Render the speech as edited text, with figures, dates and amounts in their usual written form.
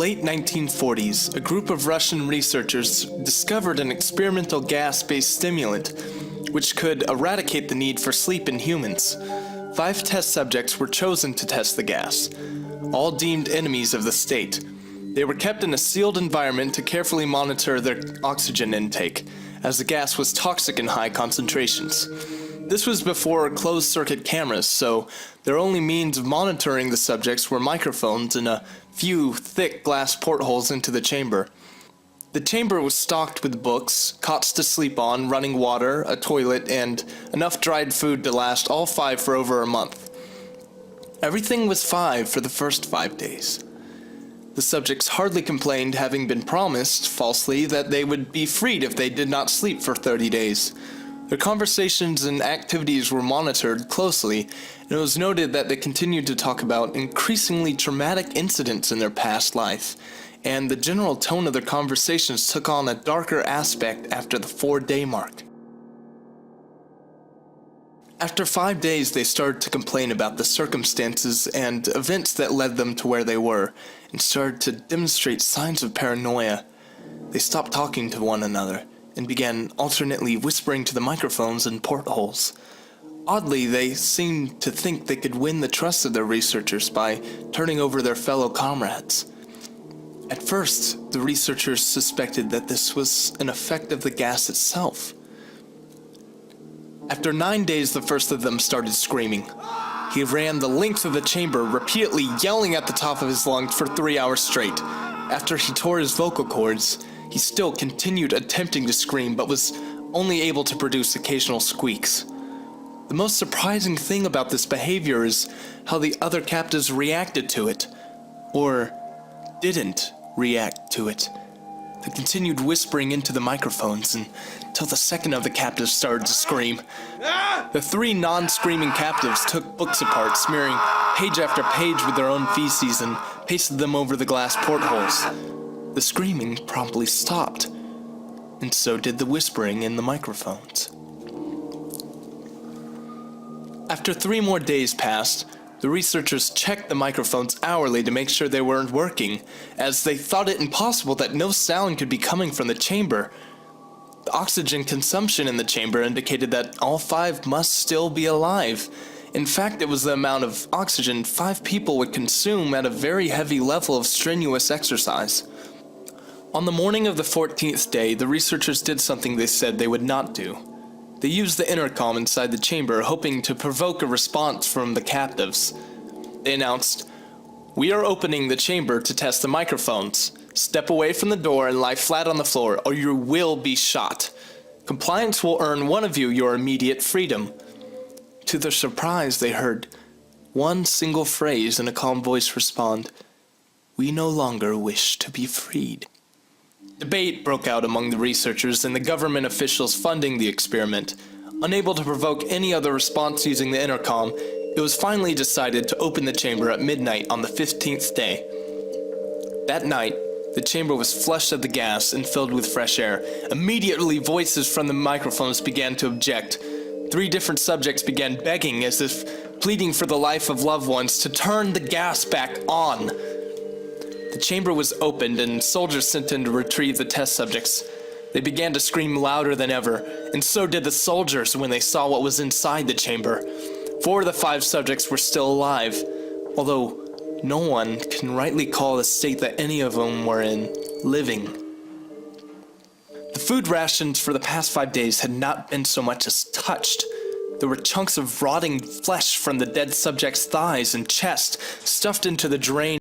late 1940s, a group of Russian researchers discovered an experimental gas-based stimulant which could eradicate the need for sleep in humans. 5 test subjects were chosen to test the gas, all deemed enemies of the state. They were kept in a sealed environment to carefully monitor their oxygen intake, as the gas was toxic in high concentrations. This was before closed-circuit cameras, so their only means of monitoring the subjects were microphones and a few thick glass portholes into the chamber. The chamber was stocked with books, cots to sleep on, running water, a toilet, and enough dried food to last all 5 for over a month. Everything was 5 for the first 5 days. The subjects hardly complained, having been promised, falsely, that they would be freed if they did not sleep for 30 days. Their conversations and activities were monitored closely, and it was noted that they continued to talk about increasingly traumatic incidents in their past life, and the general tone of their conversations took on a darker aspect after the 4-day mark. After 5 days, they started to complain about the circumstances and events that led them to where they were, and started to demonstrate signs of paranoia. They stopped talking to one another, and began alternately whispering to the microphones and portholes. Oddly, they seemed to think they could win the trust of their researchers by turning over their fellow comrades. At first, the researchers suspected that this was an effect of the gas itself. After 9 days, the first of them started screaming. He ran the length of the chamber, repeatedly yelling at the top of his lungs for 3 hours straight. After he tore his vocal cords, he still continued attempting to scream, but was only able to produce occasional squeaks. The most surprising thing about this behavior is how the other captives reacted to it, or didn't react to it. They continued whispering into the microphones until the second of the captives started to scream. The 3 non-screaming captives took books apart, smearing page after page with their own feces and pasted them over the glass portholes. The screaming promptly stopped, and so did the whispering in the microphones. After 3 more days passed, the researchers checked the microphones hourly to make sure they weren't working, as they thought it impossible that no sound could be coming from the chamber. The oxygen consumption in the chamber indicated that all 5 must still be alive. In fact, it was the amount of oxygen 5 people would consume at a very heavy level of strenuous exercise. On the morning of the 14th day, the researchers did something they said they would not do. They used the intercom inside the chamber, hoping to provoke a response from the captives. They announced, "We are opening the chamber to test the microphones. Step away from the door and lie flat on the floor, or you will be shot. Compliance will earn one of you your immediate freedom." To their surprise, they heard one single phrase in a calm voice respond, "We no longer wish to be freed." Debate broke out among the researchers and the government officials funding the experiment. Unable to provoke any other response using the intercom, it was finally decided to open the chamber at midnight on the 15th day. That night, the chamber was flushed of the gas and filled with fresh air. Immediately, voices from the microphones began to object. 3 different subjects began begging, as if pleading for the life of loved ones, to turn the gas back on. The chamber was opened and soldiers sent in to retrieve the test subjects. They began to scream louder than ever, and so did the soldiers when they saw what was inside the chamber. 4 of the 5 subjects were still alive, although no one can rightly call the state that any of them were in living. The food rations for the past 5 days had not been so much as touched. There were chunks of rotting flesh from the dead subject's thighs and chest stuffed into the drain